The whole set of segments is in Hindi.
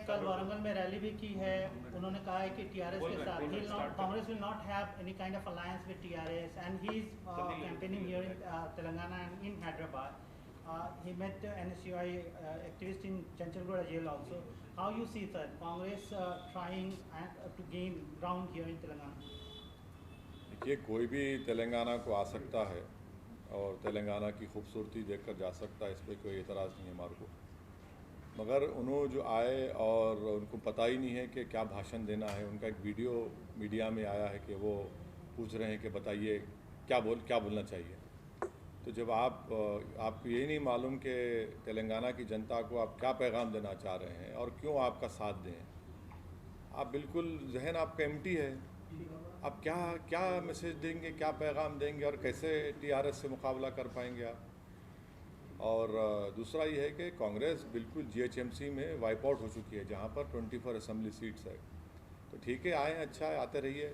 कल वारंगल में रैली भी की है, उन्होंने कहा है कि टीआरएस के साथ Congress will not have any kind of alliance with TRS and he is campaigning here in Telangana and in Hyderabad. He met NSUI activist in Chanchalgoda jail also. How you see that Congress trying to gain ground here in Telangana? देखिए, कोई भी तेलंगाना को आ सकता है और तेलंगाना की खूबसूरती देखकर जा सकता है, इस पर कोई एतराज़ नहीं है हमारे को. मगर उन्होंने जो आए और उनको पता ही नहीं है कि क्या भाषण देना है. उनका एक वीडियो मीडिया में आया है कि वो पूछ रहे हैं कि बताइए क्या बोलना चाहिए. तो जब आपको यही नहीं मालूम कि तेलंगाना की जनता को आप क्या पैगाम देना चाह रहे हैं और क्यों आपका साथ दें, आप बिल्कुल जहन आपका एम्प्टी है. आप क्या मैसेज देंगे, क्या पैगाम देंगे और कैसे टीआरएस से मुकाबला कर पाएंगे आप. और दूसरा ये है कि कांग्रेस बिल्कुल जीएचएमसी में वाइप आउट हो चुकी है, जहाँ पर 24 असेंबली सीट्स है. तो ठीक है, आए, अच्छा है, आते रहिए.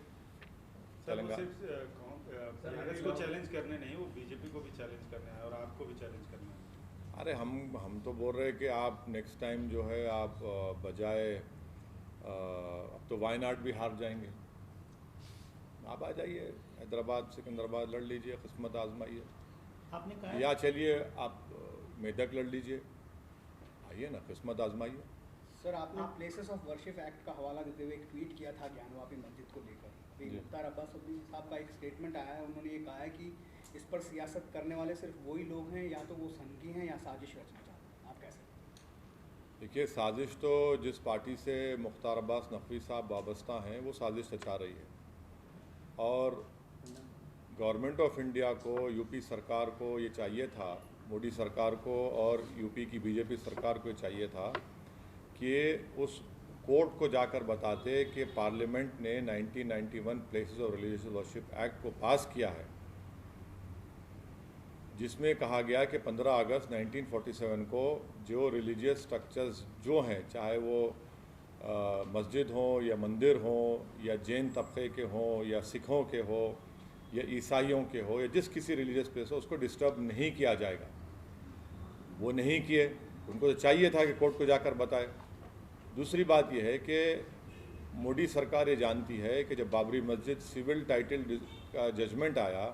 टीआरएस को चैलेंज करने नहीं, वो बीजेपी को भी चैलेंज करना है और आपको भी चैलेंज करना है. अरे हम तो बोल रहे हैं कि आप नेक्स्ट टाइम जो है आप बजाय अब तो वायनाड भी हार जाएंगे, आप आ जाइए हैदराबाद सिकंदराबाद लड़ लीजिए, किस्मत आजमाइए. आपने कहा या चलिए आप मेदक लड़ लीजिए, आइए ना, किस्मत आजमाइए. सर, आपने प्लेसेस ऑफ वर्शिप एक्ट का हवाला देते हुए एक ट्वीट किया था ज्ञानवापी मस्जिद को लेकर. मुख्तार अब्बास नकवी साहब का एक स्टेटमेंट आया है, उन्होंने ये कहा है कि इस पर सियासत करने वाले सिर्फ वही लोग हैं, या तो वो संघी हैं या साजिश रचना चाहते हैं. आप कैसे? देखिए, साजिश तो जिस पार्टी से मुख्तार अब्बास नकवी साहब वाबस्ता हैं वो साजिश रचा रही है. और गवर्नमेंट ऑफ इंडिया को, यूपी सरकार को ये चाहिए था, मोदी सरकार को और यूपी की बीजेपी सरकार को ये चाहिए था कि उस कोर्ट को जाकर बताते कि पार्लियामेंट ने 1991 places of religious worship act को पास किया है, जिसमें कहा गया कि 15 अगस्त 1947 को जो रिलीजियस स्ट्रक्चर्स जो हैं, चाहे वो मस्जिद हों या मंदिर हों या जैन तबके के हों या सिखों के हो या ईसाइयों के हो या जिस किसी रिलीजियस प्लेस हो, उसको डिस्टर्ब नहीं किया जाएगा. वो नहीं किए. उनको तो चाहिए था कि कोर्ट को जाकर बताए. दूसरी बात यह है कि मोदी सरकार ये जानती है कि जब बाबरी मस्जिद सिविल टाइटल का जजमेंट आया,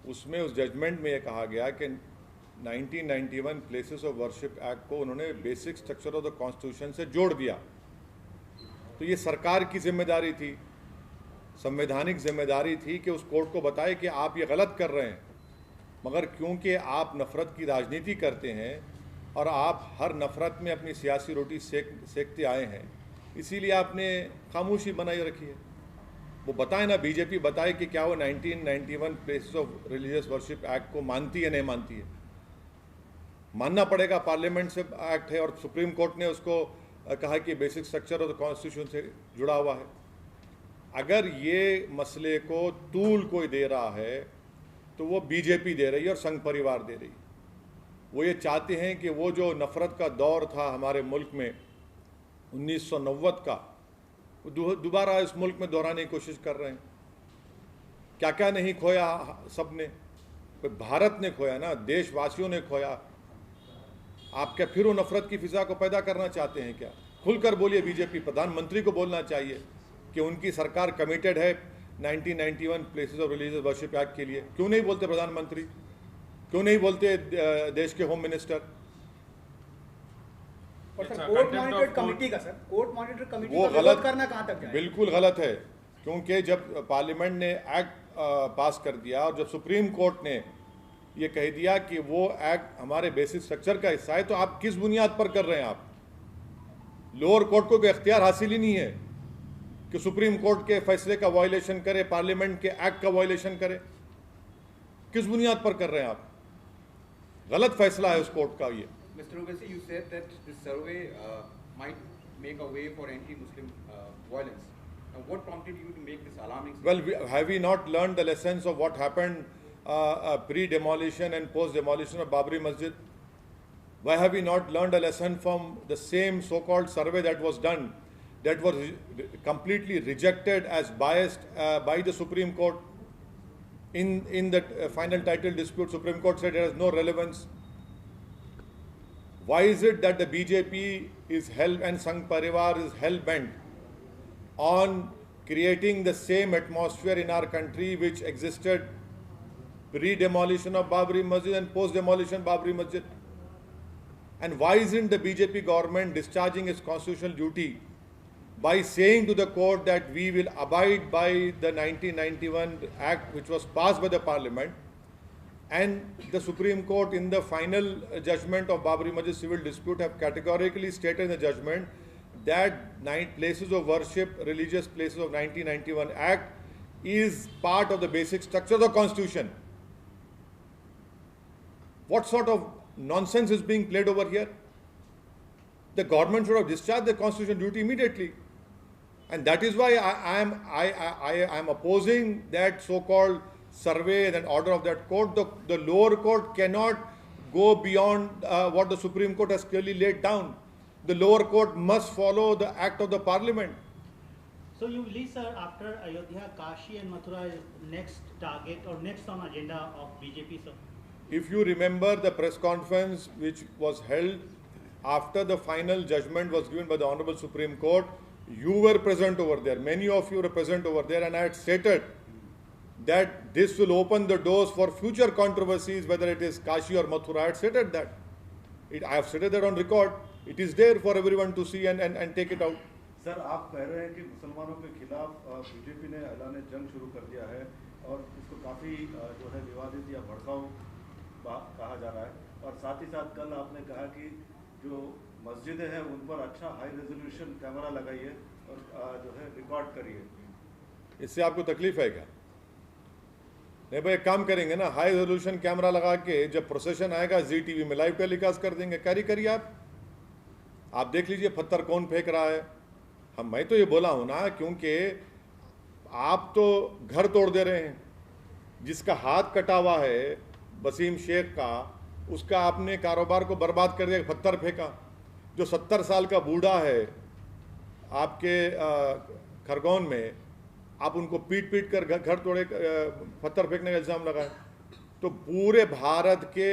उसमें उस जजमेंट में ये कहा गया कि 1991 प्लेसेस ऑफ वर्शिप एक्ट को उन्होंने basic structure of the constitution से जोड़ दिया. तो ये सरकार की जिम्मेदारी थी, संवैधानिक जिम्मेदारी थी कि उस कोर्ट को बताए कि आप ये गलत कर रहे हैं. मगर क्योंकि आप नफ़रत की राजनीति करते हैं और आप हर नफ़रत में अपनी सियासी रोटी सेकते आए हैं, इसीलिए आपने खामोशी बनाई रखी है. वो बताए ना, बीजेपी बताए कि क्या वो 1991 places of religious worship act को मानती है, नहीं मानती है. मानना पड़ेगा, पार्लियामेंट से एक्ट है और सुप्रीम कोर्ट ने उसको कहा कि basic structure of the constitution से जुड़ा हुआ है. अगर ये मसले को तूल कोई दे रहा है तो वो बीजेपी दे रही है और संघ परिवार दे रही है. वो ये चाहते हैं कि वो जो नफ़रत का दौर था हमारे मुल्क में 1990 का, वो दोबारा इस मुल्क में दोहराने की कोशिश कर रहे हैं. क्या क्या नहीं खोया सब ने, भारत ने खोया ना, देशवासियों ने खोया. आप क्या फिर वो नफ़रत की फिजा को पैदा करना चाहते हैं क्या? खुलकर बोलिए. बीजेपी प्रधानमंत्री को बोलना चाहिए कि उनकी सरकार कमिटेड है 1991 places of religious worship act के लिए. क्यों नहीं बोलते प्रधानमंत्री? क्यों नहीं बोलते देश के home minister? Court monitored committee का, सर, कोर्ट मॉनिटर्ड कमेटी वो का गलत करना कहां तक जाए? बिल्कुल गलत है. क्योंकि जब पार्लियामेंट ने एक्ट पास कर दिया और जब सुप्रीम कोर्ट ने ये कह दिया कि वो एक्ट हमारे बेसिक स्ट्रक्चर का हिस्सा है, तो आप किस बुनियाद पर कर रहे हैं? आप लोअर कोर्ट को कोई इख्तियार हासिल ही नहीं है कि सुप्रीम कोर्ट के फैसले का वायलेशन करे, पार्लियामेंट के एक्ट का वायलेशन करे. किस बुनियाद पर कर रहे हैं आप? गलत फैसला है उस कोर्ट का. ये Mr. Urvaisi, you said that this survey might make a way for anti-Muslim violence. Now, what prompted you to make this alarming statement? Well, have we not learned the lessons of what happened pre-demolition and post-demolition of Babri Masjid? Why have we not learned a lesson from the same so-called survey that was done, that was completely rejected as biased by the Supreme Court? In the final title dispute, Supreme Court said it has no relevance. why is it that the BJP is hell and Sangh Parivar is hell bent on creating the same atmosphere in our country which existed pre-demolition of Babri Masjid and post-demolition Babri Masjid? And why isn't the BJP government discharging its constitutional duty by saying to the court that we will abide by the 1991 Act which was passed by the Parliament, and the Supreme Court in the final judgment of Babri Masjid civil dispute have categorically stated in the judgment that places of worship, religious places of 1991 Act is part of the basic structure of the Constitution. What sort of nonsense is being played over here? The government should have discharged the constitutional duty immediately. And that is why I am opposing that so-called survey and order of that court. The lower court cannot go beyond what the Supreme Court has clearly laid down. The lower court must follow the act of the Parliament. So you believe, sir, after Ayodhya, Kashi and Mathura is next target or next on agenda of BJP, sir? If you remember the press conference which was held after the final judgment was given by the Honorable Supreme Court, you were present over there. Many of you were present over there, and I had stated that this will open the doors for future controversies, whether it is Kashi or Mathura. I had stated that. I have stated that on record. It is there for everyone to see and take it out. Sir, आप कह रहे हैं कि मुसलमानों के खिलाफ बीजेपी ने ऐलान जंग शुरू कर दिया है और इसको काफ़ी जो है विवादित या भड़काऊ कहा जा रहा है, और साथ ही साथ कल आपने कहा कि जो मस्जिदें हैं उन पर अच्छा हाई रेजोल्यूशन कैमरा लगाइए और जो है रिकॉर्ड करिए। इससे आपको तकलीफ है क्या? नहीं भाई, एक काम करेंगे ना, हाई रेजोल्यूशन कैमरा लगा के जब प्रोसेशन आएगा जी टीवी में लाइव टेलीकास्ट कर देंगे। कैरी करिए आप देख लीजिए पत्थर कौन फेंक रहा है। मैं तो ये बोला हूं ना, क्योंकि आप तो घर तोड़ दे रहे हैं। जिसका हाथ कटा हुआ है वसीम शेख का, उसका आपने कारोबार को बर्बाद कर दिया, पत्थर फेंका। जो 70 साल का बूढ़ा है आपके खरगोन में, आप उनको पीट पीट कर घर तोड़े, पत्थर फेंकने का इल्ज़ाम लगाए। तो पूरे भारत के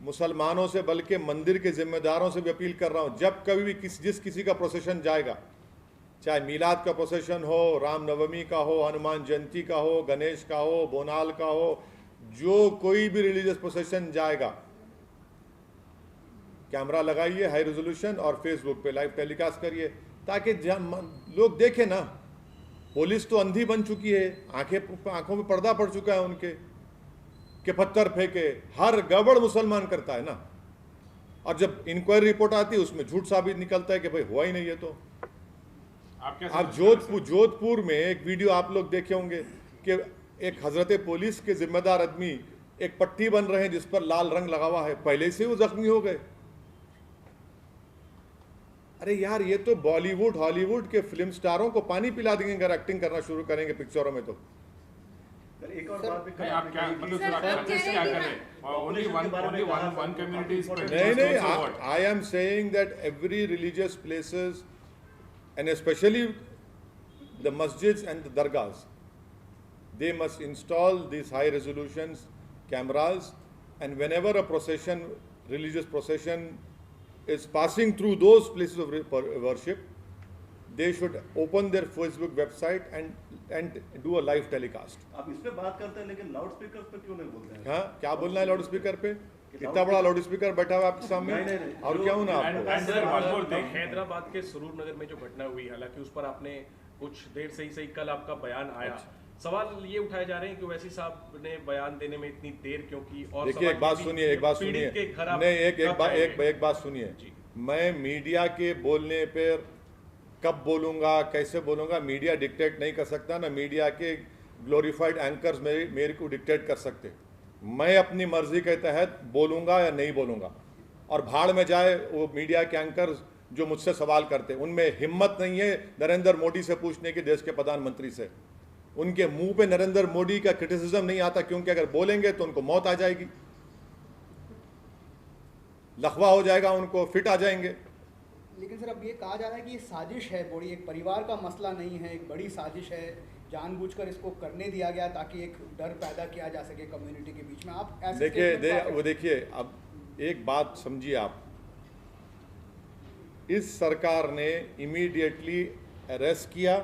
मुसलमानों से, बल्कि मंदिर के जिम्मेदारों से भी अपील कर रहा हूँ, जब कभी भी जिस किसी का प्रोसेशन जाएगा, चाहे मीलाद का प्रोसेशन हो, रामनवमी का हो, हनुमान जयंती का हो, गणेश का हो, बोनाल का हो, जो कोई भी रिलीजियस प्रोसेशन जाएगा, कैमरा लगाइए हाई रेजोल्यूशन और फेसबुक पे लाइव टेलीकास्ट करिए, ताकि लोग देखें ना। पुलिस तो अंधी बन चुकी है, आंखों में पर्दा पड़ चुका है उनके, कि पत्थर फेंके। हर गड़बड़ मुसलमान करता है ना, और जब इंक्वायरी रिपोर्ट आती है उसमें झूठ साबित निकलता है कि भाई हुआ ही नहीं है। तो आप जोधपुर में एक वीडियो आप लोग देखे होंगे कि एक हजरत पुलिस के जिम्मेदार आदमी एक पट्टी बन रहे हैं जिस पर लाल रंग लगा हुआ है, पहले से वो जख्मी हो गए। अरे यार, ये तो बॉलीवुड हॉलीवुड के फिल्म स्टारों को पानी पिला देंगे अगर एक्टिंग करना शुरू करेंगे पिक्चरों में। तो एक और बात भी आप क्या मतलब क्या कर रहे हैं? Only one community is नहीं, I am saying that every religious places and especially the masjids and the dargahs, they must install these high resolutions cameras, and whenever a procession, religious procession is passing through those places of worship, they should open their Facebook website and do a live telecast. आप इस पे बात करते हैं लेकिन लाउड स्पीकर पे क्यों नहीं बोलते हैं? हाँ, क्या बोलना है लाउड स्पीकर पे? इतना बड़ा लाउड स्पीकर बैठा हुआ आपके सामने, और क्या हूँ ना आपको। हैदराबाद के सुरूर नगर में जो घटना हुई, हालांकि उस पर आपने कुछ देर से ही कल आपका बयान आया, सवाल ये उठाए जा रहे हैं कि वैसी साहब ने बयान देने में इतनी देर क्यों की? और देखिए, एक बात सुनिए, एक बात सुनिए। मैं मीडिया के बोलने पर कब बोलूंगा, कैसे बोलूंगा, मीडिया डिक्टेट नहीं कर सकता ना। मीडिया के ग्लोरीफाइड एंकर्स मेरे को डिक्टेट कर सकते। मैं अपनी मर्जी के तहत बोलूंगा या नहीं बोलूंगा, और भाड़ में जाए वो मीडिया के एंकर्स जो मुझसे सवाल करते। उनमें हिम्मत नहीं है नरेंद्र मोदी से पूछने की, देश के प्रधानमंत्री से। उनके मुंह पे नरेंद्र मोदी का क्रिटिसिज्म नहीं आता, क्योंकि अगर बोलेंगे तो उनको मौत आ जाएगी, लखवा हो जाएगा, उनको फिट आ जाएंगे। लेकिन सर, अब ये कहा जा रहा है कि ये साजिश है बड़ी, एक परिवार का मसला नहीं है, एक बड़ी साजिश है, जानबूझकर इसको करने दिया गया ताकि एक डर पैदा किया जा सके कम्युनिटी के बीच में। आप ऐसे देखिए, अब एक बात समझिए आप, इस सरकार ने इमीडिएटली अरेस्ट किया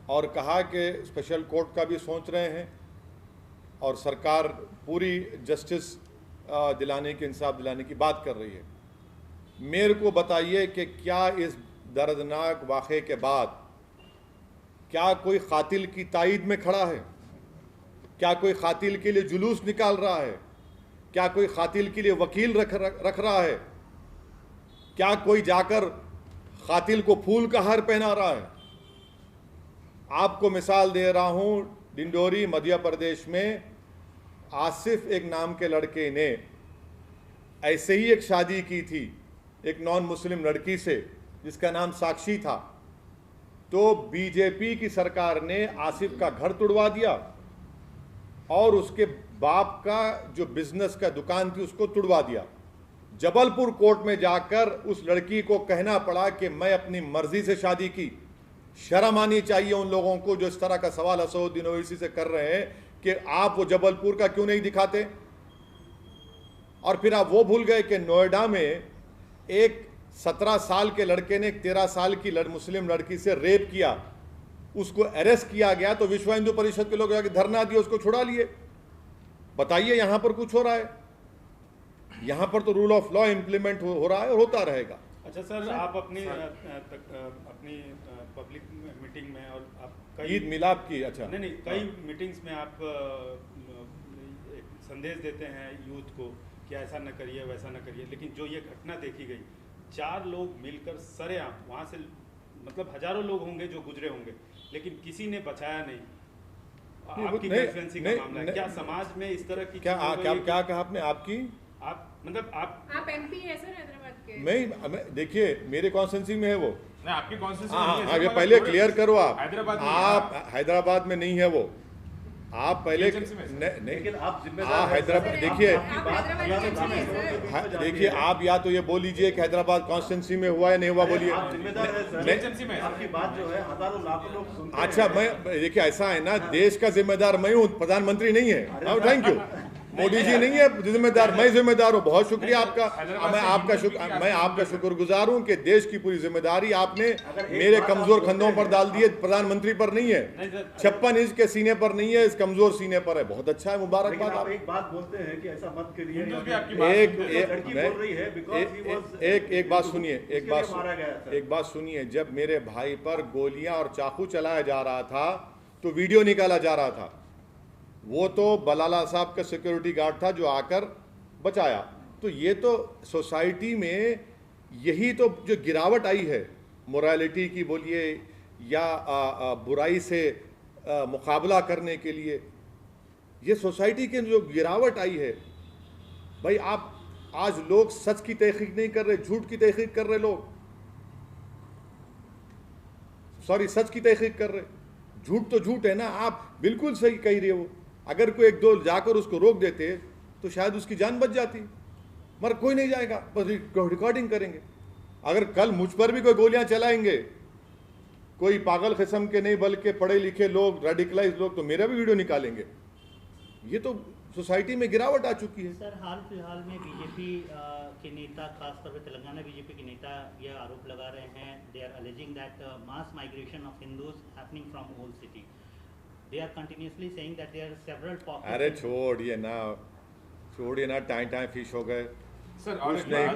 और कहा कि स्पेशल कोर्ट का भी सोच रहे हैं और सरकार पूरी जस्टिस दिलाने की, इंसाफ दिलाने की बात कर रही है। मेरे को बताइए कि क्या इस दर्दनाक वाक़े के बाद क्या कोई कातिल की ताईद में खड़ा है? क्या कोई कातिल के लिए जुलूस निकाल रहा है? क्या कोई कातिल के लिए वकील रख रहा है? क्या कोई जाकर कातिल को फूल का हार पहना रहा है? आपको मिसाल दे रहा हूं, डिंडोरी मध्य प्रदेश में आसिफ एक नाम के लड़के ने ऐसे ही एक शादी की थी एक नॉन मुस्लिम लड़की से जिसका नाम साक्षी था। तो बीजेपी की सरकार ने आसिफ का घर तुड़वा दिया और उसके बाप का जो बिजनेस का दुकान थी उसको तुड़वा दिया। जबलपुर कोर्ट में जाकर उस लड़की को कहना पड़ा कि मैं अपनी मर्जी से शादी की। शर्म आनी चाहिए उन लोगों को जो इस तरह का सवाल असदुद्दीन ओवैसी से कर रहे हैं कि आप वो जबलपुर का क्यों नहीं दिखाते। और फिर आप वो भूल गए कि नोएडा में एक 17 साल के लड़के ने एक 13 साल की मुस्लिम लड़की से रेप किया, उसको अरेस्ट किया गया तो विश्व हिंदू परिषद के लोग जाके धरना दिए, उसको छुड़ा लिए। बताइए यहां पर कुछ हो रहा है? यहां पर तो रूल ऑफ लॉ इंप्लीमेंट हो रहा है और होता रहेगा। अच्छा सर, आप अपनी पब्लिक मीटिंग में और आप ईद मिलाद की, अच्छा नहीं कई मीटिंग्स में आप एक संदेश देते हैं यूथ को कि ऐसा न करिए वैसा न करिए, लेकिन जो ये घटना देखी गई, 4 लोग मिलकर सरेआम वहाँ से, मतलब हजारों लोग होंगे जो गुजरे होंगे, लेकिन किसी ने बचाया नहीं। आपकी कॉन्स्टिट्यूएंसी का मामला है, क्या समाज में इस तरह की क्या कहा आपने? आपकी आप एमपी है सर हैदराबाद के? मैं देखिए मेरे कॉन्स्टिट्यूंसी में है वो। नहीं, आपकी कॉन्स्टिट्यूंसी हाँ, आगे पहले क्लियर करो। आप हैदराबाद में नहीं है वो। आप पहले लेकिन आप हाँ जिम्मेदार हैदराबाद देखिए आप या तो ये बोल लीजिए कि हैदराबाद कॉन्स्टिट्यूंसी में हुआ या नहीं हुआ, बोलिए। आप जिम्मेदार हैं सर, आपकी बात जो है हजारों लाखों लोग सुनते हैं। अच्छा, मैं देखिए ऐसा है ना, देश का जिम्मेदार मैं हूँ, प्रधानमंत्री नहीं है। Thank you. मोदी जी नहीं है जिम्मेदार, मैं जिम्मेदार हूँ। बहुत शुक्रिया आपका, मैं आपका शुक्रगुजार हूँ कि देश की पूरी जिम्मेदारी आपने मेरे कमजोर कंधों पर डाल दी है, प्रधानमंत्री पर नहीं है, 56 इंच के सीने पर नहीं है, इस कमजोर सीने पर है। बहुत अच्छा है, मुबारकबाद। आप एक बात बोलते हैं कि ऐसा मत करिए, एक बात सुनिए। जब मेरे भाई पर गोलियां और चाकू चलाया जा रहा था तो वीडियो निकाला जा रहा था, वो तो बलाला साहब का सिक्योरिटी गार्ड था जो आकर बचाया। तो ये तो सोसाइटी में यही तो जो गिरावट आई है मोरालिटी की बोलिए या बुराई से मुकाबला करने के लिए, ये सोसाइटी के जो गिरावट आई है भाई। आप आज लोग सच की तहकीक नहीं कर रहे, झूठ की तहकीक कर रहे लोग। सॉरी, सच की तहकीक कर रहे, झूठ तो झूठ है ना। आप बिल्कुल सही कह रहे हो। अगर कोई एक दो जाकर उसको रोक देते तो शायद उसकी जान बच जाती, मगर कोई नहीं जाएगा, बस रिकॉर्डिंग करेंगे। अगर कल मुझ पर भी कोई गोलियां चलाएंगे, कोई पागल किस्म के नहीं बल्कि पढ़े लिखे लोग, रेडिकलाइज लोग, तो मेरा भी वीडियो निकालेंगे। ये तो सोसाइटी में गिरावट आ चुकी है। सर, हाल फिलहाल में बीजेपी के नेता, खासतौर पर तेलंगाना बीजेपी के नेता यह आरोप लगा रहे हैं, they are alleging that mass migration of Hindus happening from old city. They are continuously saying that there are several pockets. अरे छोड़िए ना, टाइम फिश हो गए। सर कुछ नहीं,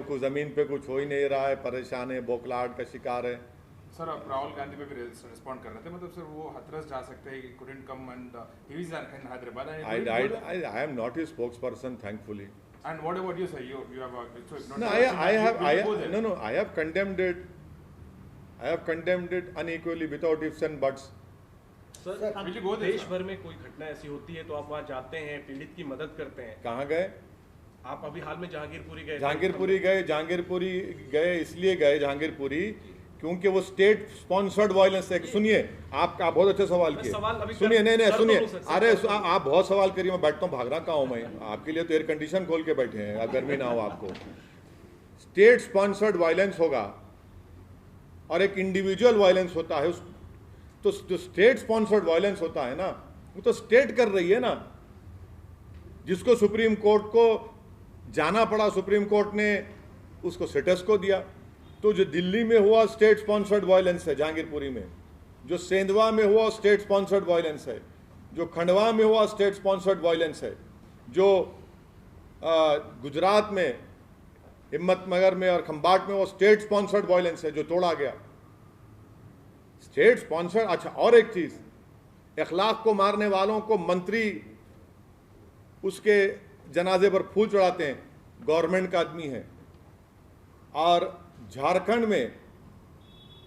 कुछ जमीन पे कुछ हो ही नहीं रहा है, परेशान है, बोखलाहट का शिकार है। सर, आप राहुल गांधी पे भी रिस्पॉन्ड कर रहे थे, मतलब सर वो हाथरस जा सकते हैं, couldn't come and he is in Hyderabad. I am not his spokesperson, thankfully. And what about you, sir? You have so no, I have condemned it. I have condemned it unequally without ifs and buts. देश भर में कोई घटना ऐसी होती है तो आप वहाँ जाते हैं, पीड़ित की मदद करते हैं। कहाँ गए आप? अभी हाल में जहांगीरपुरी गए इसलिए गए जहांगीरपुरी क्योंकि वो स्टेट स्पॉन्सर्ड वायलेंस है। सुनिए, आप बहुत अच्छा सवाल किए। सुनिए, नहीं सुनिए, अरे आप बहुत सवाल करिए, मैं बैठता हूँ, भाग रहा कहाँ हूँ मैं? आपके लिए तो एयर कंडीशन खोल के बैठे हैं, गर्मी ना हो आपको। स्टेट स्पॉन्सर्ड वायलेंस होगा और एक इंडिविजुअल वायलेंस होता है। तो जो स्टेट स्पॉन्सर्ड वायलेंस होता है ना, वो तो स्टेट कर रही है ना, जिसको सुप्रीम कोर्ट को जाना पड़ा। सुप्रीम कोर्ट ने उसको स्टेटस को दिया। तो जो दिल्ली में हुआ स्टेट स्पॉन्सर्ड वायलेंस है जहांगीरपुरी में, जो सेंधवा में हुआ स्टेट स्पॉन्सर्ड वायलेंस है, जो खंडवा में हुआ स्टेट स्पॉन्सर्ड वायलेंस है, जो गुजरात में हिम्मतनगर में और खंबाट में वो स्टेट स्पॉन्सर्ड वायलेंस है जो तोड़ा गया। State sponsored. अच्छा, और एक चीज, इखलाक को मारने वालों को मंत्री उसके जनाजे पर फूल चढ़ाते हैं, गवर्नमेंट का आदमी है। और झारखंड में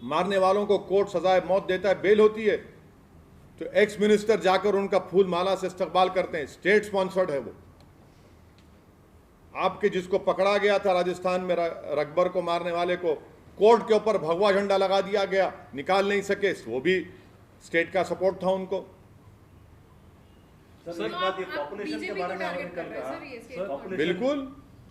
मारने वालों को कोर्ट सजाए मौत देता है, बेल होती है, तो एक्स मिनिस्टर जाकर उनका फूल माला से इस्तकबाल करते हैं। स्टेट स्पॉन्सर्ड है वो। आपके जिसको पकड़ा गया था राजस्थान में, रकबर को मारने वाले को, कोर्ट के ऊपर भगवा झंडा लगा दिया गया, निकाल नहीं सके, वो भी स्टेट का सपोर्ट था उनको। सर, एक बात, ये पॉपुलेशन के बारे में आपने कल कहा। बिल्कुल,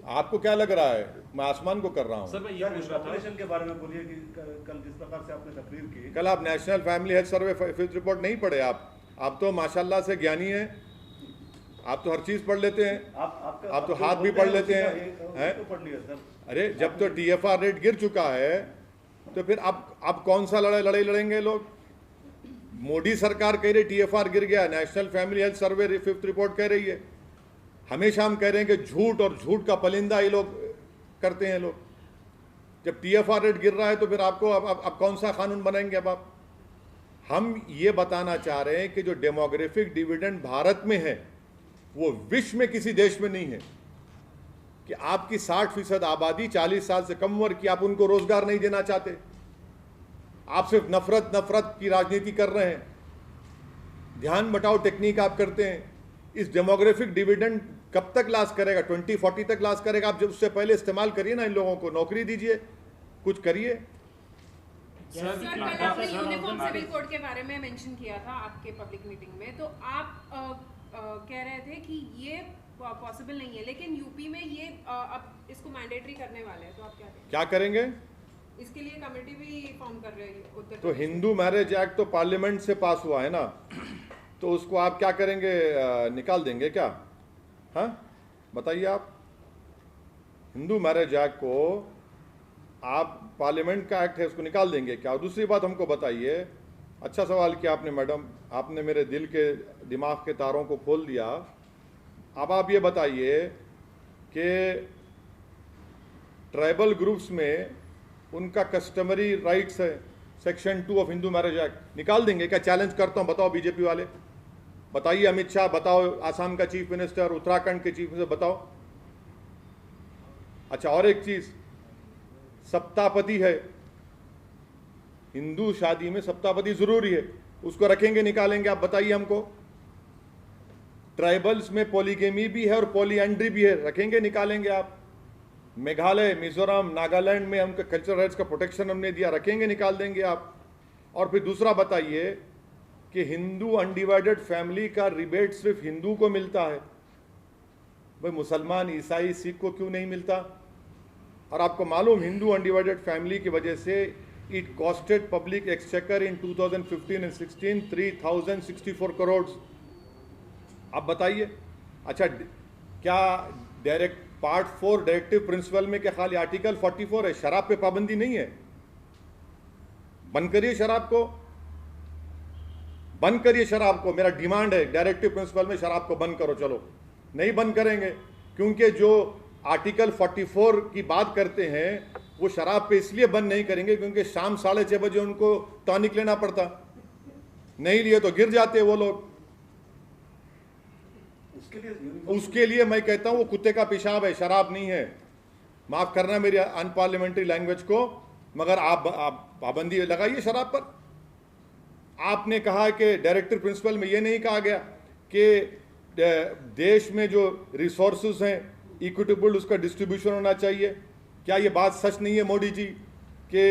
आपको क्या लग रहा है मैं आसमान को कर रहा हूँ? सर, मैं ये पूछ रहा था पॉपुलेशन के बारे में बोलिए कि कल जिस प्रकार से आपने तकरीर की। कल आप national family health survey fifth report नहीं पढ़े? आप तो माशाल्लाह से ज्ञानी हैं, आप तो हर चीज पढ़ लेते हैं, आप तो हाथ भी पढ़ लेते हैं। अरे जब तो TFR रेट गिर चुका है तो फिर अब कौन सा लड़ाई लड़ेंगे लोग? मोदी सरकार कह रही TFR गिर गया, national family health survey fifth report कह रही है। हमेशा हम कह रहे हैं कि झूठ और झूठ का पलिंदा ये लोग करते हैं लोग। जब TFR रेट गिर रहा है तो फिर आपको अब कौन सा कानून बनाएंगे? अब आप, हम ये बताना चाह रहे हैं कि जो डेमोग्राफिक डिविडेंड भारत में है वो विश्व में किसी देश में नहीं है। कि आपकी 60% आबादी 40 साल से कम उम्र की, आप उनको रोजगार नहीं देना चाहते, आप सिर्फ नफरत की राजनीति कर रहे हैं, ध्यान बटाओ टेक्निक आप करते हैं। इस डेमोग्राफिक डिविडेंड कब तक लास्ट करेगा? 2040 तक लास्ट करेगा। आप जब उससे पहले इस्तेमाल करिए ना, इन लोगों को नौकरी दीजिए, कुछ करिए। सर, कल आपने यूनिफॉर्म सिविल कोड के बारे में मेंशन किया था आपके पब्लिक मीटिंग में, तो आप कह रहे थे कि ये पॉसिबल नहीं है, लेकिन यूपी में ये अब इसको मैंडेटरी करने वाले हैं, तो आप क्या करेंगे? इसके लिए कमेटी भी फॉर्म कर रहे हैं उत्तर तो हिंदू मैरिज एक्ट तो पार्लियामेंट से पास हुआ है ना, तो उसको आप क्या करेंगे? निकाल देंगे क्या? हाँ बताइए आप। हिंदू मैरिज एक्ट को आप, पार्लियामेंट का एक्ट है, उसको निकाल देंगे क्या? और दूसरी बात हमको बताइए, अच्छा सवाल किया आपने मैडम, आपने मेरे दिमाग के तारों को खोल दिया। अब आप ये बताइए कि ट्राइबल ग्रुप्स में उनका कस्टमरी राइट्स है, section 2 of Hindu marriage act, निकाल देंगे क्या? चैलेंज करता हूं, बताओ बीजेपी वाले, बताइए। अमित शाह बताओ, आसाम का चीफ मिनिस्टर, उत्तराखंड के चीफ मिनिस्टर, बताओ। अच्छा, और एक चीज, सप्तापति है, हिंदू शादी में सप्तापति जरूरी है, उसको रखेंगे निकालेंगे? आप बताइए हमको। ट्राइबल्स में पॉलीगेमी भी है और पॉलीएंड्री भी है, रखेंगे निकालेंगे आप? मेघालय, मिजोरम, नागालैंड में हमको कल्चरल राइट्स का प्रोटेक्शन हमने दिया, रखेंगे निकाल देंगे आप? और फिर दूसरा बताइए कि हिंदू अनडिवाइडेड फैमिली का रिबेट सिर्फ हिंदू को मिलता है, भाई मुसलमान, ईसाई, सिख को क्यों नहीं मिलता? और आपको मालूम, हिंदू अनडिवाइडेड फैमिली की वजह से it costed public exchequer in 2015 and 16 3064 crore. आप बताइए। अच्छा, क्या डायरेक्ट पार्ट 4 डायरेक्टिव प्रिंसिपल में क्या खाली आर्टिकल 44 है? शराब पे पाबंदी नहीं है? बंद करिए शराब को, बंद करिए शराब को। मेरा डिमांड है, डायरेक्टिव प्रिंसिपल में शराब को बंद करो। चलो, नहीं बंद करेंगे, क्योंकि जो आर्टिकल 44 की बात करते हैं वो शराब पे इसलिए बंद नहीं करेंगे क्योंकि शाम 6:30 बजे उनको टॉनिक लेना पड़ता, नहीं लिए तो गिर जाते वो लोग। उसके लिए मैं कहता हूं वो कुत्ते का पेशाब है, शराब नहीं है। माफ करना मेरी अनपार्लियामेंट्री लैंग्वेज को, मगर आप पाबंदी लगाइए शराब पर। आपने कहा कि डायरेक्टिव प्रिंसिपल में ये नहीं कहा गया कि देश में जो रिसोर्सेज हैं इक्विटेबल उसका डिस्ट्रीब्यूशन होना चाहिए? क्या ये बात सच नहीं है मोदी जी कि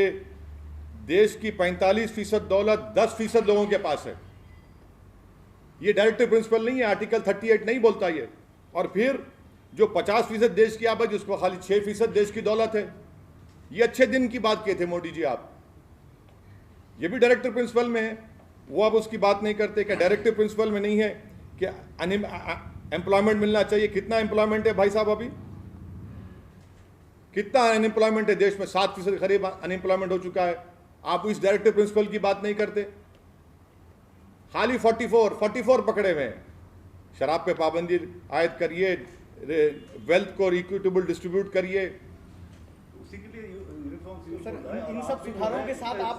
देश की 45% दौलत 10% लोगों के पास है? ये डायरेक्टिव प्रिंसिपल नहीं है, आर्टिकल 38 नहीं बोलता ये। और फिर जो 50% देश की आबादी, उसको खाली 6% देश की दौलत है। ये अच्छे दिन की बात किए थे मोदी जी आप, ये भी डायरेक्टिव प्रिंसिपल में है, वो अब उसकी बात नहीं करते। क्या डायरेक्टिव प्रिंसिपल में नहीं है कि एम्प्लॉयमेंट मिलना चाहिए? कितना एम्प्लॉयमेंट है भाई साहब अभी? कितना अनएम्प्लॉयमेंट है देश में? 7% करीब अनएम्प्लॉयमेंट हो चुका है। आप इस डायरेक्टिव प्रिंसिपल की बात नहीं करते। खाली 44 पकड़े हुए हैं। शराब पे पाबंदी आयद करिए, वेल्थ को इक्विटेबल डिस्ट्रीब्यूट करिए। उसी के लिए यूनिफॉर्म सिविल सर कोड है। इन सब सुधारों के साथ आप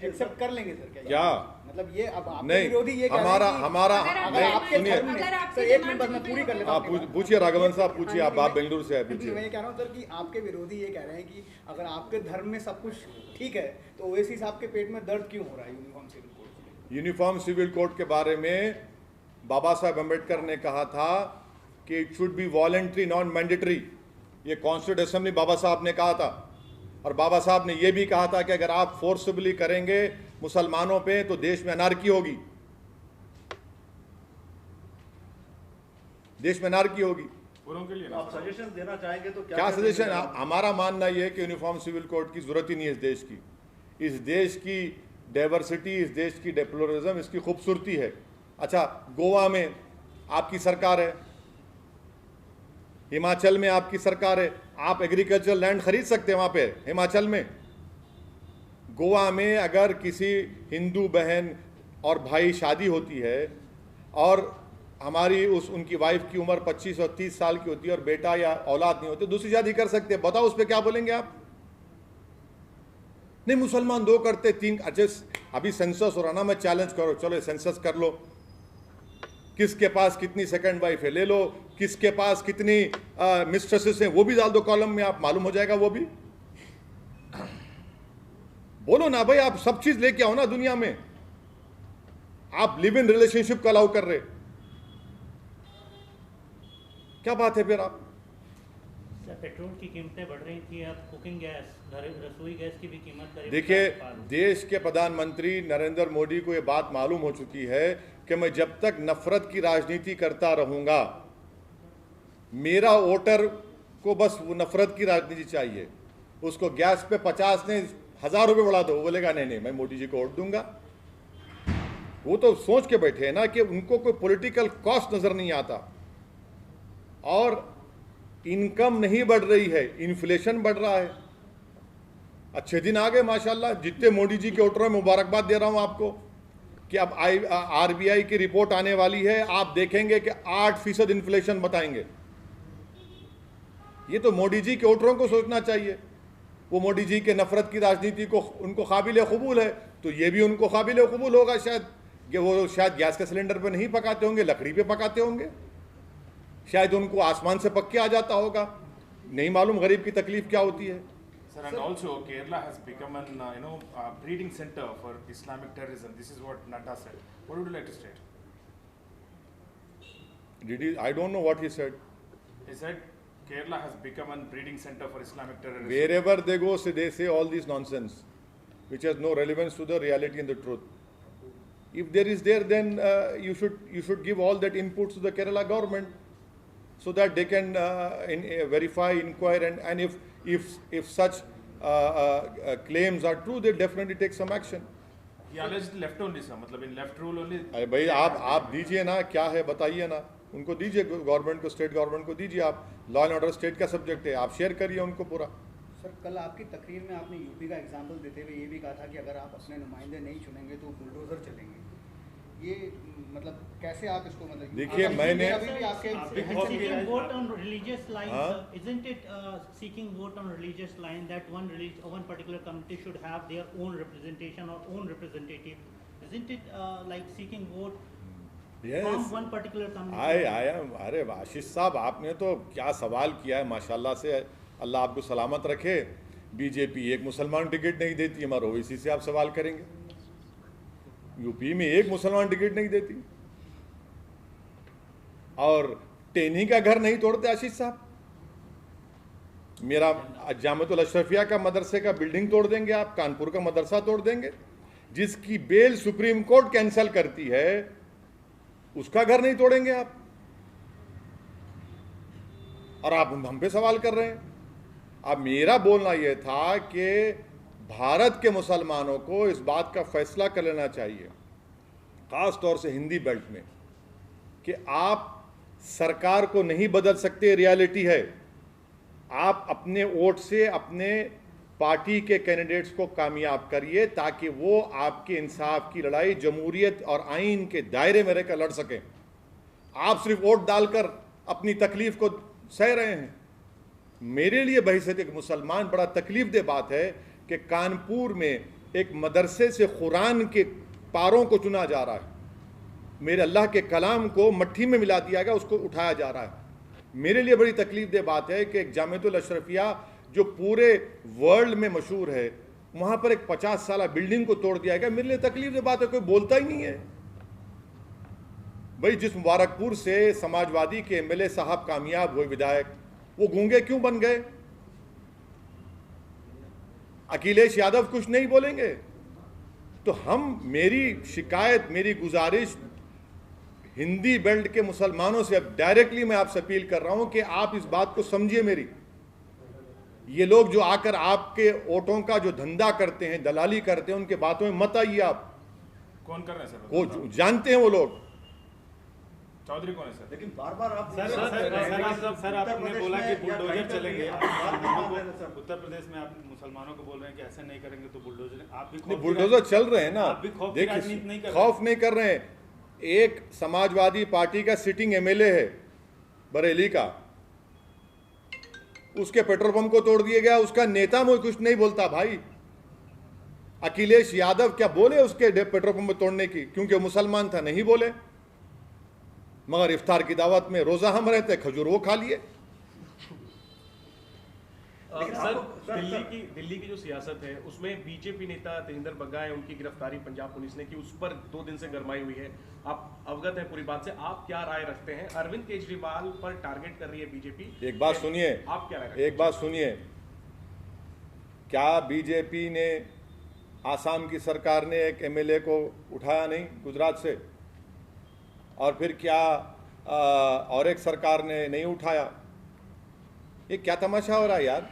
एक्सेप्ट कर लेंगे सर? क्या मतलब ये अब आपके नहीं, विरोधी ये कह रहे हमारा हैं कि हमारा अगर आपके सुनिए, धर्म में सर एक मिनट बस मैं पूरी कर लेता आप हूँ। पूछिए राघवन साहब, पूछिए। आप बेंगलुरु से आए, मैं पूछिए। ये कह रहा हूँ सर कि आपके विरोधी ये कह रहे हैं कि अगर आपके धर्म में सब कुछ ठीक है तो ओवैसी साहब के पेट में दर्द क्यों हो रहा है uniform civil code? Uniform civil code के बारे में बाबा साहब अम्बेडकर ने कहा था कि it should be volenti non mandatory. ये कॉन्स्टिट्यूंट असेंबली बाबा साहब ने कहा था। और बाबा साहब ने यह भी कहा था कि अगर आप फोर्सबली करेंगे मुसलमानों पे तो देश में अनारकी होगी, देश में अनारकी होगी। आप सजेशन देना चाहेंगे तो क्या सजेशन? हमारा मानना यह है कि यूनिफॉर्म सिविल कोड की जरूरत ही नहीं है इस देश की। इस देश की डाइवर्सिटी, इस देश की प्लुरलिज्म, इसकी खूबसूरती है। अच्छा, गोवा में आपकी सरकार है, हिमाचल में आपकी सरकार है, आप एग्रीकल्चर लैंड खरीद सकते हैं वहां पे हिमाचल में। गोवा में अगर किसी हिंदू बहन और भाई शादी होती है और हमारी उनकी वाइफ की उम्र 25 और 30 साल की होती है और बेटा या औलाद नहीं होते, दूसरी शादी कर सकते हैं। बताओ उस पर क्या बोलेंगे आप? नहीं, मुसलमान 2 करते 3। अच्छा, अभी सेंसस हो रहा ना, मैं चैलेंज करो, चलो सेंसस कर लो, किसके पास कितनी सेकंड वाइफ है ले लो, किसके पास कितनी मिस्ट्रेसेस हैं वो भी डाल दो कॉलम में, आप मालूम हो जाएगा वो भी। बोलो ना भाई, आप सब चीज लेके आओ ना दुनिया में। आप लिव इन रिलेशनशिप को अलाउ कर रहे, क्या बात है फिर? आप पेट्रोल की कीमतें बढ़ रही थी, अब कुकिंग गैस, रसोई गैस की भी कीमत करीब देखिए, देश के प्रधानमंत्री नरेंद्र मोदी को यह बात मालूम हो चुकी है कि मैं जब तक नफरत की राजनीति करता रहूंगा, मेरा वोटर को बस वो नफरत की राजनीति चाहिए। उसको गैस पे 50 ने 1000 रुपये बढ़ा दो, वो बोलेगा नहीं नहीं मैं मोदी जी को वोट दूंगा। वो तो सोच के बैठे हैं ना कि उनको कोई पॉलिटिकल कॉस्ट नजर नहीं आता। और इनकम नहीं बढ़ रही है, इन्फ्लेशन बढ़ रहा है। अच्छे दिन आ गए माशाल्लाह, जितने मोदी जी के वोटरों में मुबारकबाद दे रहा हूं आपको कि अब आरबीआई की रिपोर्ट आने वाली है, आप देखेंगे कि 8% इन्फ्लेशन बताएंगे। ये तो मोदी जी के वोटरों को सोचना चाहिए। वो मोदी जी के नफरत की राजनीति को उनको काबिल कबूल है, तो ये भी उनको काबिल कबूल होगा शायद कि वो शायद गैस के सिलेंडर पे नहीं पकाते होंगे, लकड़ी पे पकाते होंगे, शायद उनको आसमान से पक के आ जाता होगा। नहीं मालूम गरीब की तकलीफ क्या होती है। Sir, and also Kerala has become an breeding center for Islamic terrorism. This is what Nadda said. What would you like to state? Did he? I don't know what he said. He said Kerala has become a breeding center for Islamic terrorism. Wherever they go, they say all this nonsense, which has no relevance to the reality and the truth. If there is there, then you should give all that inputs to the Kerala government, so that they can verify, inquire, and if such claims are true, they definitely take some action. He alleged left only, sir. मतलब in left rule only. अरे भाई आप दीजिए ना, क्या है बताइए ना, उनको दीजिए, गवर्नमेंट को, स्टेट गवर्नमेंट को दीजिए। आप लॉ एंड ऑर्डर स्टेट का सब्जेक्ट है, आप शेयर करिए उनको पूरा। सर, कल आपकी तकरीर में आपने यूपी का एग्जांपल देते हुए ये भी कहा था कि अगर आप अपने नुमाइंदे नहीं चुनेंगे तो बुलडोजर चलेंगे। ये मतलब कैसे आप इसको मतलब? देखिए, मैंने seeking vote on religious lines, isn't it seeking vote on religious line that one particular community should have their own representation or own representative? Isn't it like seeking vote from one particular community? I am. अरे आशीष साहब, आपने तो क्या सवाल किया है माशाल्लाह से, अल्लाह आपको सलामत रखे। बीजेपी एक मुसलमान टिकट नहीं देती, हमारे ओवैसी से आप सवाल करेंगे। यूपी में एक मुसलमान टिकट नहीं देती, और टेनी का घर नहीं तोड़ते आशीष साहब। मेरा जामिअतुल अशरफिया का मदरसे का बिल्डिंग तोड़ देंगे आप, कानपुर का मदरसा तोड़ देंगे। जिसकी बेल सुप्रीम कोर्ट कैंसिल करती है उसका घर नहीं तोड़ेंगे आप, और आप हम पे सवाल कर रहे हैं। अब मेरा बोलना यह था कि भारत के मुसलमानों को इस बात का फैसला कर लेना चाहिए, खास तौर से हिंदी बेल्ट में, कि आप सरकार को नहीं बदल सकते, रियलिटी है। आप अपने वोट से अपने पार्टी के कैंडिडेट्स को कामयाब करिए ताकि वो आपके इंसाफ की लड़ाई जमहूरियत और आइन के दायरे में रहकर लड़ सकें। आप सिर्फ वोट डालकर अपनी तकलीफ को सह रहे हैं। मेरे लिए बहैसियत एक मुसलमान बड़ा तकलीफ दे बात है कि कानपुर में एक मदरसे से कुरान के पारों को चुना जा रहा है। मेरे अल्लाह के कलाम को मट्ठी में मिला दिया गया, उसको उठाया जा रहा है। मेरे लिए बड़ी तकलीफ दे बात है कि एक जामिअतुल अशरफिया जो पूरे वर्ल्ड में मशहूर है, वहां पर एक 50 साल बिल्डिंग को तोड़ दिया गया। मेरे लिए तकलीफ दे बात है, कोई बोलता ही नहीं है। भाई जिस मुबारकपुर से समाजवादी के एमएलए साहब कामयाब हुए विधायक, वो गूंगे क्यों बन गए? अखिलेश यादव कुछ नहीं बोलेंगे? तो मेरी शिकायत, मेरी गुजारिश हिंदी बेल्ट के मुसलमानों से अब डायरेक्टली मैं आपसे अपील कर रहा हूं कि आप इस बात को समझिए मेरी। ये लोग जो आकर आपके वोटों का जो धंधा करते हैं, दलाली करते हैं, उनके बातों में मत आइए। आप कौन कर रहे हैं सर? वो जानते हैं वो लोग। चौधरी कौन है सर? लेकिन बार बार आप सर आपने बोला कि बुलडोजर चलेंगे। उत्तर प्रदेश में आप मुसलमानों को बोल रहे हैं कि ऐसा नहीं करेंगे तो बुलडोजर, आप भी बुलडोजर चल रहे हैं ना। आप भी देखिए, खौफ नहीं कर रहे हैं। एक समाजवादी पार्टी का सिटिंग एमएलए है बरेली का, उसके पेट्रोल पंप को तोड़ दिया गया। उसका नेता मुझे कुछ नहीं बोलता भाई। अखिलेश यादव क्या बोले उसके पेट्रोल पंप तोड़ने की? क्योंकि वो मुसलमान था, नहीं बोले। मगर इफ्तार की दावत में रोजा हम रहते, खजूर वो खा लिए। सर, दिल्ली की जो सियासत है उसमें बीजेपी नेता तेजिंदर बग्गा है, उनकी गिरफ्तारी पंजाब पुलिस ने की, उस पर 2 दिन से गरमाई हुई है। आप अवगत हैं पूरी बात से, आप क्या राय रखते हैं? अरविंद केजरीवाल पर टारगेट कर रही है बीजेपी। एक बात सुनिए, आप क्या राय रखते हैं? एक बात सुनिए, क्या बीजेपी ने, आसाम की सरकार ने एक एमएलए को उठाया नहीं गुजरात से? और फिर क्या और एक सरकार ने नहीं उठाया? ये क्या तमाशा हो रहा है यार?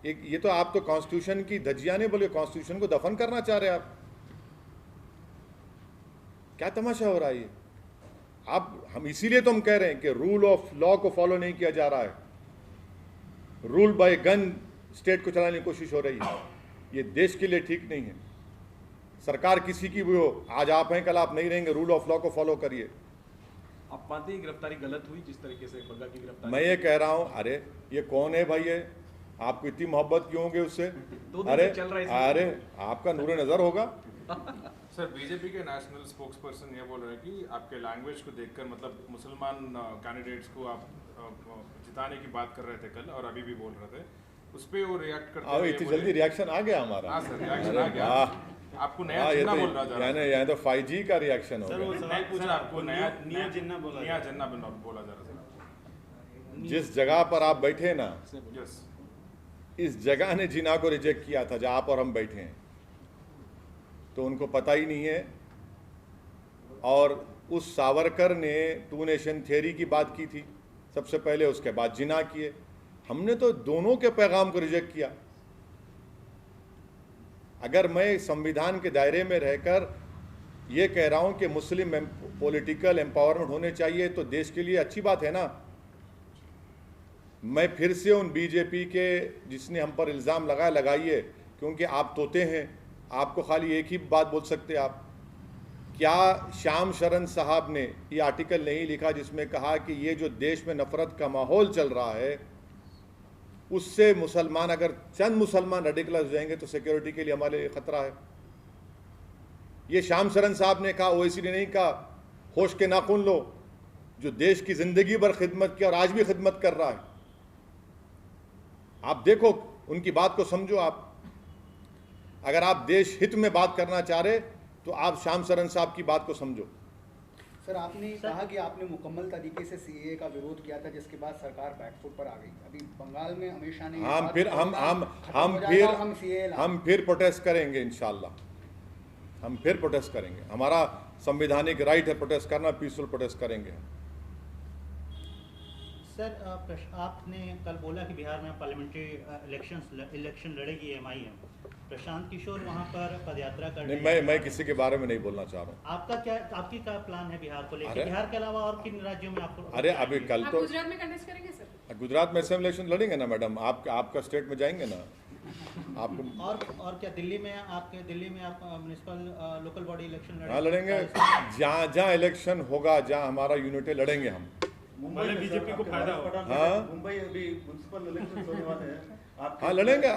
ये तो आप तो कॉन्स्टिट्यूशन की धज्जियां नहीं बोले, कॉन्स्टिट्यूशन को दफन करना चाह रहे हैं आप। क्या तमाशा हो रहा है ये? हम इसीलिए तो हम कह रहे हैं कि रूल ऑफ लॉ को फॉलो नहीं किया जा रहा है। रूल बाय गन स्टेट को चलाने की कोशिश हो रही है। ये देश के लिए ठीक नहीं है। सरकार किसी की भी हो, आज आप हैं कल आप नहीं रहेंगे। रूल ऑफ लॉ को फॉलो करिए। आप मानते हैं गिरफ्तारी गलत हुई जिस तरीके से बग्गा की गिरफ्तारी? मैं ये कह रहा हूं, अरे ये कौन है भाई? ये आपको इतनी मोहब्बत क्यों होगी उससे? अरे आपका नूरे नजर होगा। सर, बीजेपी के नेशनल स्पोक्स पर्सन ये बोल रहे हैं कि आपके लैंग्वेज को देखकर, मतलब मुसलमान कैंडिडेट्स को आप जिताने की बात कर रहे थे कल और अभी भी बोल रहे थे, उस पर वो रिएक्ट करते हैं। इतनी जल्दी रिएक्शन आ गया हमारा? हाँ सर, रिएक्शन आ गया। आपको नया जिन्ना बोल रहा था। यहाँ तो 5G का रिएक्शन हो गया। सर, आपको नया जिन्ना बोला जा रहा था। जिस जगह पर आप बैठे ना, इस जगह ने जिन्ना को रिजेक्ट किया था जहाँ आप और हम बैठे हैं, तो उनको पता ही नहीं है। और उस सावरकर ने 2 नेशन थियरी की बात की थी सबसे पहले, उसके बाद जिन्ना किए। हमने तो दोनों के पैगाम को रिजेक्ट किया। अगर मैं संविधान के दायरे में रहकर ये कह रहा हूं कि मुस्लिम पॉलिटिकल एम्पावरमेंट होने चाहिए, तो देश के लिए अच्छी बात है ना। मैं फिर से उन बीजेपी के जिसने हम पर इल्ज़ाम लगाइए, क्योंकि आप तोते हैं, आपको खाली एक ही बात बोल सकते आप। क्या श्याम शरण साहब ने ये आर्टिकल नहीं लिखा जिसमें कहा कि ये जो देश में नफरत का माहौल चल रहा है, उससे मुसलमान, अगर चंद मुसलमान रेडिकलाइज हो जाएंगे तो सिक्योरिटी के लिए हमारे लिए खतरा है? ये श्याम शरण साहब ने कहा, ओवैसी ने नहीं कहा। होश के नाखून लो, जो देश की जिंदगी भर खिदमत की और आज भी खिदमत कर रहा है। आप देखो, उनकी बात को समझो। आप अगर आप देश हित में बात करना चाह रहे तो आप श्याम शरण साहब की बात को समझो। सर, आपने कहा कि आपने मुकम्मल तरीके से सीए का विरोध किया था, जिसके बाद सरकार बैकफुट पर आ गई। अभी बंगाल में अमित शाह ने हम फिर प्रोटेस्ट करेंगे इंशाल्लाह। हम फिर प्रोटेस्ट करेंगे। हमारा संवैधानिक राइट है प्रोटेस्ट करना, पीसफुल प्रोटेस्ट करेंगे। सर, आपने कल बोला कि बिहार में पार्लियामेंट्री इलेक्शन लड़ेगी एमआईएम। प्रशांत किशोर वहां पर पदयात्रा करने, मैं किसी के बारे में नहीं बोलना चाह रहा हूँ। आपकी क्या प्लान है बिहार को लेकर? बिहार के अलावा और किन राज्यों में आपको? अरे अभी कल तो गुजरात में कंटेस्ट करेंगे सर? गुजरात में असेंबली इलेक्शन लड़ेंगे ना मैडम, आपका स्टेट में जाएंगे ना आपको। और क्या दिल्ली में आप म्युनिसिपल लोकल बॉडी इलेक्शन हाँ लड़ेंगे, जहाँ इलेक्शन होगा, जहाँ हमारा यूनिट है, लड़ेंगे हम। मुंबई बीजेपी को फायदा होगा। हाँ मुंबई अभी म्युनिसिपल इलेक्शन होने वाले हैं, हाँ लड़ेंगे।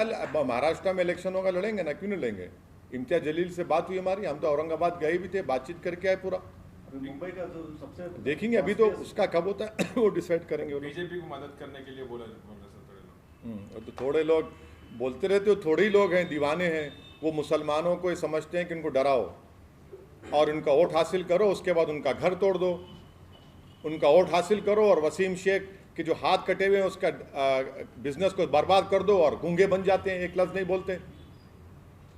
महाराष्ट्र में इलेक्शन होगा, लड़ेंगे ना, क्यों नहीं लड़ेंगे। इम्तियाज जलील से बात हुई हमारी, हम तो औरंगाबाद गए भी थे, बातचीत करके आए पूरा। मुंबई का जो सबसे देखेंगे अभी तो उसका कब होता है वो डिसाइड करेंगे। बीजेपी को मदद करने के लिए बोला सर तो थोड़े लोग बोलते रहते हो, थोड़े ही लोग हैं दीवाने हैं, वो मुसलमानों को ये समझते हैं कि उनको डराओ और उनका वोट हासिल करो, उसके बाद उनका घर तोड़ दो, उनका वोट हासिल करो और वसीम शेख के जो हाथ कटे हुए हैं उसका बिजनेस को बर्बाद कर दो और गूंगे बन जाते हैं, एक लफ्ज़ नहीं बोलते।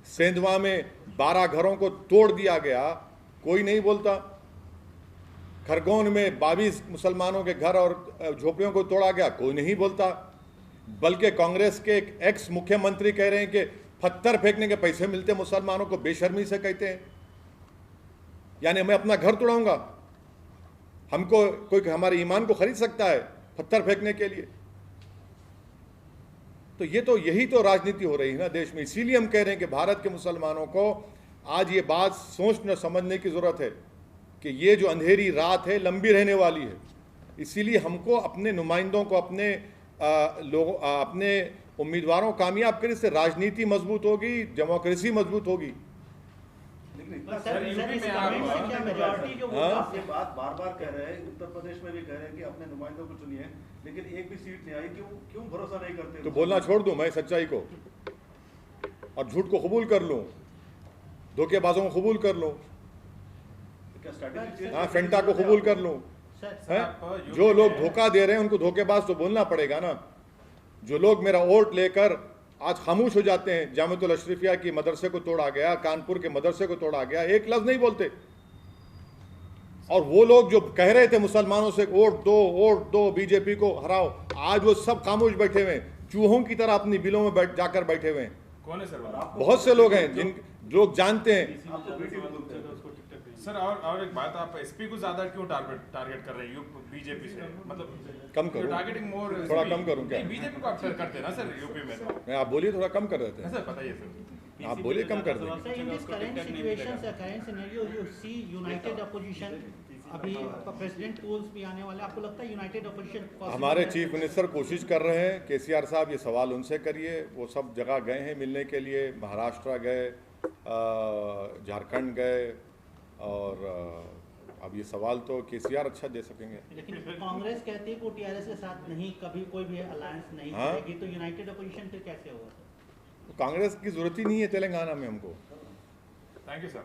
सेंधवा में 12 घरों को तोड़ दिया गया, कोई नहीं बोलता। खरगोन में 22 मुसलमानों के घर और झोपड़ियों को तोड़ा गया, कोई नहीं बोलता। बल्कि कांग्रेस के एक एक्स मुख्यमंत्री कह रहे हैं कि पत्थर फेंकने के पैसे मिलते मुसलमानों को, बेशर्मी से कहते हैं। यानी मैं अपना घर तोड़ाऊंगा, हमको कोई हमारे ईमान को खरीद सकता है पत्थर फेंकने के लिए? तो यही तो राजनीति हो रही है ना देश में। इसीलिए हम कह रहे हैं कि भारत के मुसलमानों को आज ये बात सोचने समझने की जरूरत है कि ये जो अंधेरी रात है लंबी रहने वाली है। इसीलिए हमको अपने नुमाइंदों को, अपने उम्मीदवारों को कामयाब करने से राजनीति मजबूत होगी, डेमोक्रेसी मजबूत होगी। ये बात बार बार कह रहे हैं, उत्तर प्रदेश में भी कह रहे हैं कि अपने नुमाइंदों को चुनिए, लेकिन एक भी सीट नहीं आई। क्यों भरोसा नहीं करते? तो बोलना छोड़ दूं मैं सच्चाई को और झूठ को कबूल कर लूं, धोखेबाजों को कबूल कर लूं, हाँ फेंटा को कबूल कर लूं। जो लोग धोखा दे रहे हैं उनको धोखेबाज तो बोलना पड़ेगा ना। जो लोग मेरा वोट लेकर आज खामोश हो जाते हैं, जामियातुल अशरफिया की मदरसे को तोड़ा गया, कानपुर के मदरसे को तोड़ा गया, एक लफ्ज नहीं बोलते। और वो लोग जो कह रहे थे मुसलमानों से वोट दो बीजेपी को हराओ, आज वो सब खामोश बैठे हुए हैं, चूहों की तरह अपनी बिलों में जाकर बैठे हुए हैं। कौन है सर? बहुत से लोग हैं जिन लोग जानते हैं। सर और एक बात, आप एसपी को ज्यादा क्यों टारगेट कर रहे हैं बीजेपी से? मतलब कम करो, टारगेटिंग मोर, थोड़ा कम करूं क्या? बीजेपी को आप करते हैं ना सर यूपी में? मैं आप बोलिए, थोड़ा कम कर देते हैं सर, बताइए सर, आप बोलिए, कम कर देंगे। अभी प्रेसिडेंट पोल्स भी आने वाले, आपको लगता है यूनाइटेड अपोजिशन? हमारे चीफ मिनिस्टर कोशिश कर रहे हैं, केसीआर साहब ये सवाल उनसे करिए, वो सब जगह गए हैं मिलने के लिए, महाराष्ट्र गए, झारखंड गए, और अब ये सवाल तो केसीआर अच्छा दे सकेंगे। लेकिन कांग्रेस कहती है कि वो टीआरएस के साथ नहीं, कभी कोई भी अलायंस नहीं करेगी, तो यूनाइटेड अपोजिशन फिर कैसे होगा? कांग्रेस की जरूरत ही नहीं है तेलंगाना में हमको। Thank you sir.